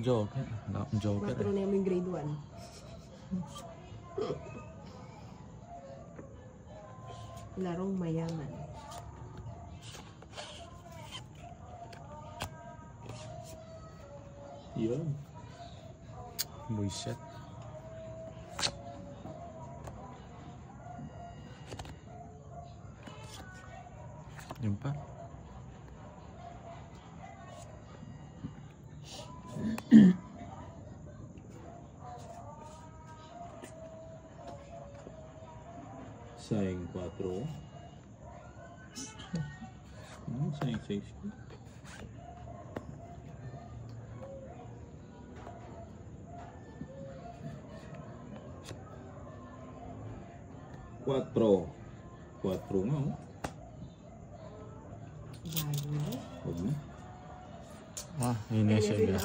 Joker. Wala akong Joker. 4 na yung grade 1. Larong mayaman. Yun. Buisit. Yun pa. Sayang 4. Sayang 6. Quatro nga, oh. Huwag na. Ah, yun na siya.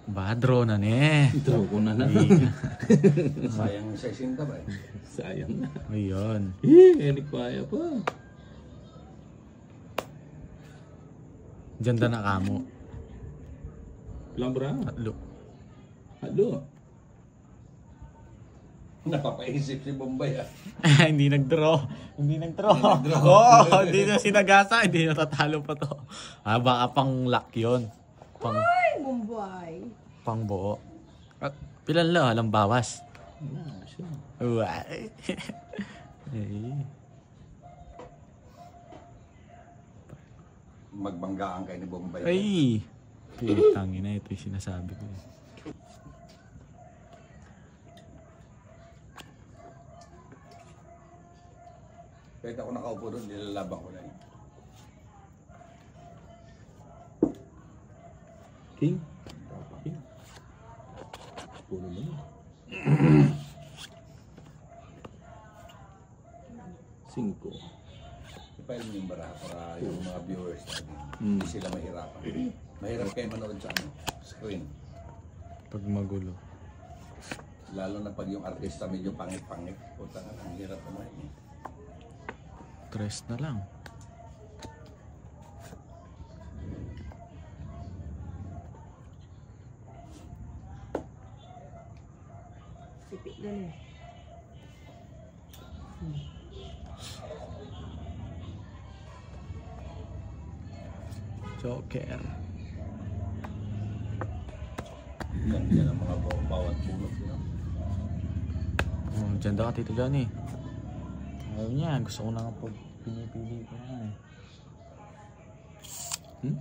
Badro na ne. Draw ko na na. Sayang 60 ba eh. Sayang na. Ayun. Enik kaya pa. Diyan na kamo. Ilang bra? Hatlo. Napapaisip si Bombay ah. Hindi nag-draw. Oh, hindi na sinagasa. Hindi natatalo pa to. Ah, baka pang luck yun. Ay, Bombay. Pang buo. At pilan lang, alam bawas. Uy. Magbanggaan kayo ni Bombay. Ay. Tangin na ito yung sinasabi ko. Kahit ako nakaupo doon, nilalaban ko na yun. King? Puno mo na. 5. Ipail mo yung baraha para yung mga viewers natin, hindi sila mahirapan. Mahirap kayo manood sa screen. Pag magulo. Lalo na pag yung artista medyo pangit-pangit. Puta nga, ang hirap naman eh. 3 na lang. Sipit na eh. Joker. Yan ang mga bawat bunot. Oh, dyan daw ka, Tito Johnny. Ayaw niya. Gusto ko na nga pag pinipili ko na eh.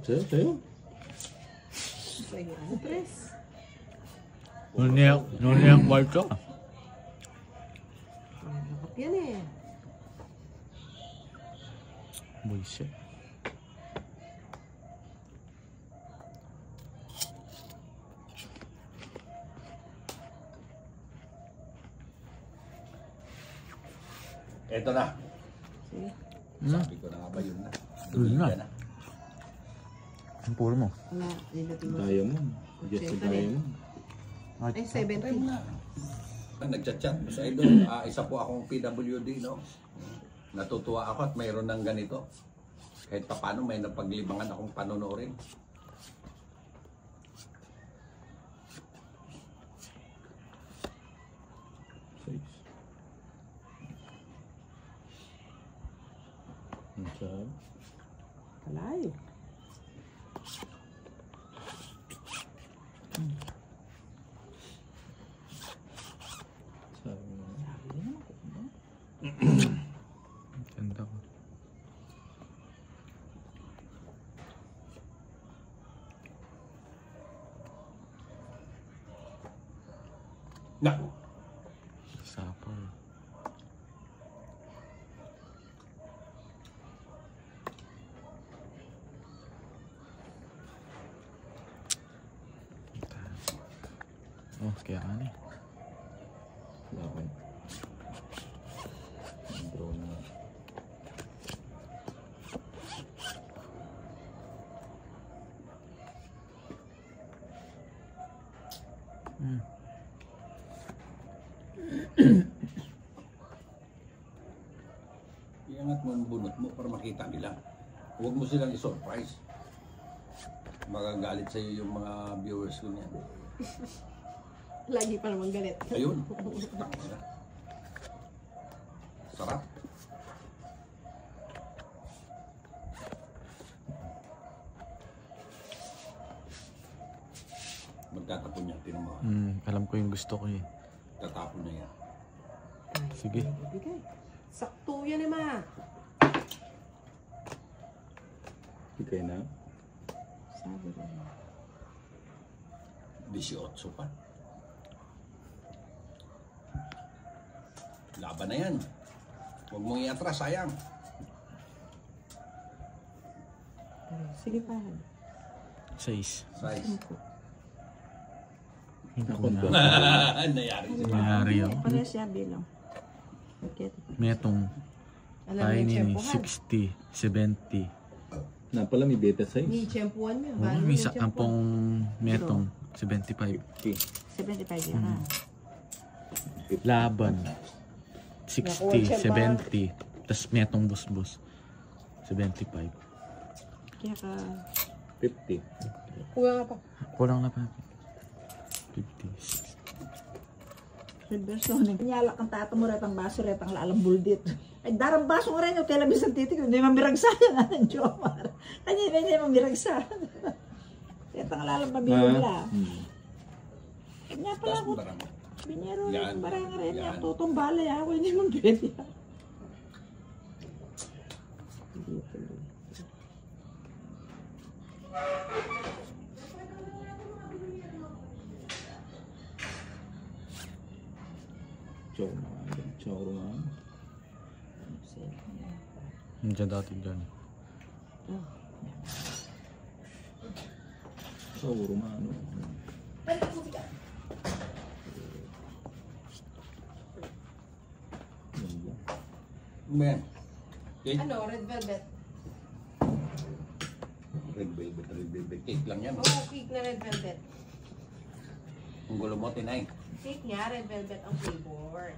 Sa'yo? Sa'yo. Tres. Nuniyak white ka. Nakap yan eh. Bullshit. Eto na. Sabi ko na nga ba yun na. Yun na. Ang puro mo? Wala. Nilating mo. Diamond. Just a diamond. Ay, 70 na. Nagchat-chat sa idol. Isa po akong PWD, no? Natutuwa ako at mayroon ng ganito. Kahit pa paano may napaglibangan akong panonorin. Kalay. Ganda ko. Naku. Sapol. Oh, kaya ano eh. Laban. Draw na. Iangat mo ang bunot mo para makita nila. Huwag mo silang i-surprise. Magagalit sa'yo yung mga viewers ko niyan. Lagi pa naman galit. Ayun. Sarap. Magtatapon niya, tinan mo. Alam ko yung gusto ko eh. Tatapon niya yan. Sige. Bigay. Sakto yan eh, ma. Ikay na. Sabi ko. 18 pa. Laban na yan. Huwag mong iatras, sayang. Sige pa. 6. Size. Ako na. Nangyari siya. Nangyari yun. Pareha siya bilang. Okay. Metong. Alam mo Tayo yung nini, tsempuhan. 60, 70. Na pala may beta size. Ni tsempuhan niya. Oo, may isa kampong metong 75. 75 yan. Laban. 60, 70. Tapos metong busbus. 75. Kaya ka... 50. Kuya nga pa. Kulang na pa. 50. Reverso na. Nyalak ang tato mo rin ang baso rin ang lalang buldit. Ay darang baso nga rin yung kailan bisan titik. Hindi mamiragsa yan ang Jomar. Kanya hindi mamiragsa. Kaya ang lalang mabiyula. Kanya pala Taas ako. mo barang. Binyero Yan, ng barang rin yan. yan. Tutong balay ako. Hindi mo pwede yan. Chow man. Nandiyan dati dyan. Chow man. Men. Cake. Ano, red velvet? Red velvet. Cake lang yan. Oo, cake na red velvet. Ang gulo mo, tinay. Cake nga, red velvet ang flavor.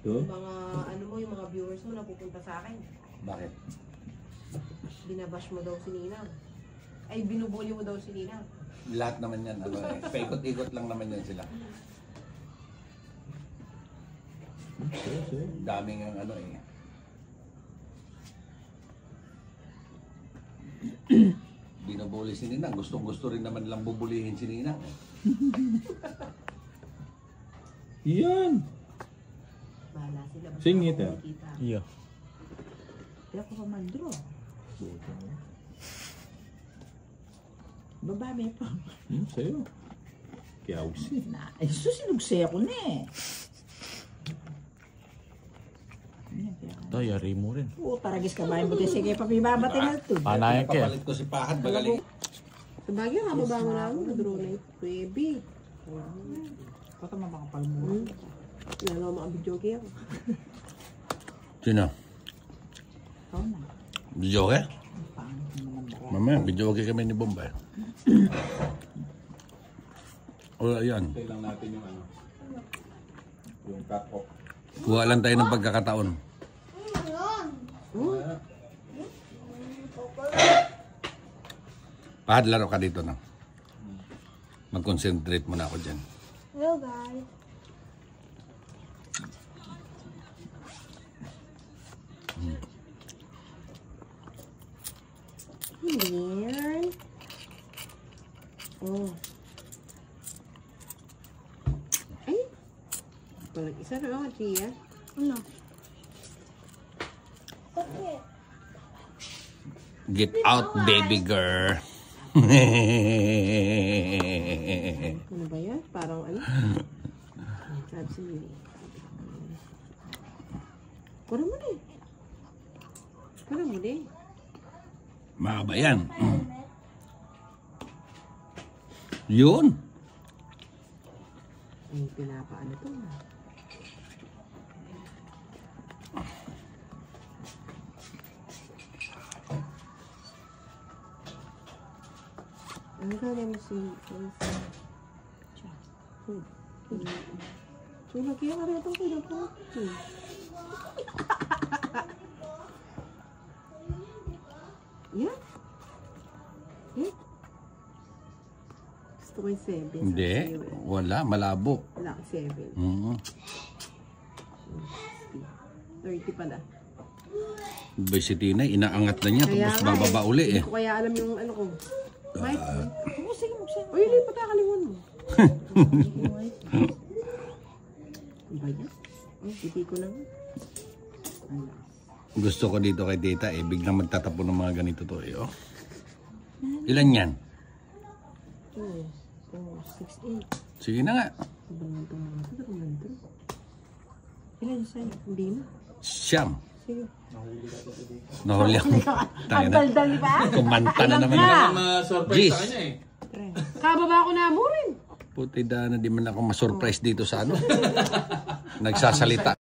Ito? Mga, ano mo, yung mga viewers mo napupunta sa akin. Bakit? Binabash mo daw si Ninang. Ay, binubuli mo daw si Ninang. Lahat naman yan. Ano, eh. Paikot-ikot lang naman yan sila. Daming ang ano eh. Binubuli si Ninang. Gustong-gusto rin naman lang bubulihin si Ninang. Yan! Bahala sila. Basta Singit, ako ah. makikita. Iyo. Kaya ko pa mag-draw. Babae pa. Sa'yo. Kaya usi. Na, ay susinugsaya ko na eh. Ito, yari mo rin. Taragis ka ba? Buti sige pa pibabati na ito. Panayan ka. Papalit ko si Pahad. Magaling. Sa Baguio, hababa mo na ako. Nag-draw na yung baby. Pata mabakapal mo. Lalo mga video game. Sino? Ikaw na. Video ke? Pangit naman ba? Mamaya, video ke kami ni Bombay. O, ayan. Tayo lang natin yung ano. Yung cut-off. Kuha lang tayo ng pagkakataon. Pahad, laro ka dito na. Mag-concentrate muna ako dyan. Hello guys. Yan. Oh. Ay. Walang isa na ako, Tia. Ano? Okay. Get out, baby girl. Ano ba yan? Parang ano? Sabi si Mili. Kuha mo na eh. Kuha mo na eh. Mahaba yan. Yun. Ay, pinapaano to. Ano gano'n mo si... So, lagyan ka rin itong pinapot. Yeah. Eh? Gusto ko yung 7. Hindi. Wala. Malabo. Wala, 7. Mm. 30 pala. Boy, si Tina, inaangat na niya. Tapos nga bababa uli Hindi eh. ko kaya alam yung ano ko. Mike, Sige, magsaya. uy, lipat ka kalingon mo. Ang ba yan? Oh, pipi ko lang. Ano? Gusto ko dito kay Tita eh. Biglang magtatapon ng mga ganito to eh. Oh. Ilan yan? 2, 4, 6, 8. Sige na nga. Ilan ito? Ilan yung sa'yo? Hindi na. Siyam. Sige. Nahuli ako. Tayo na. Dal ba? Kumanta na naman. Ma-surprise sa kanya eh. Kababa ko na mo rin. Puti na di man ako ma-surprise dito sa ano. Nagsasalita.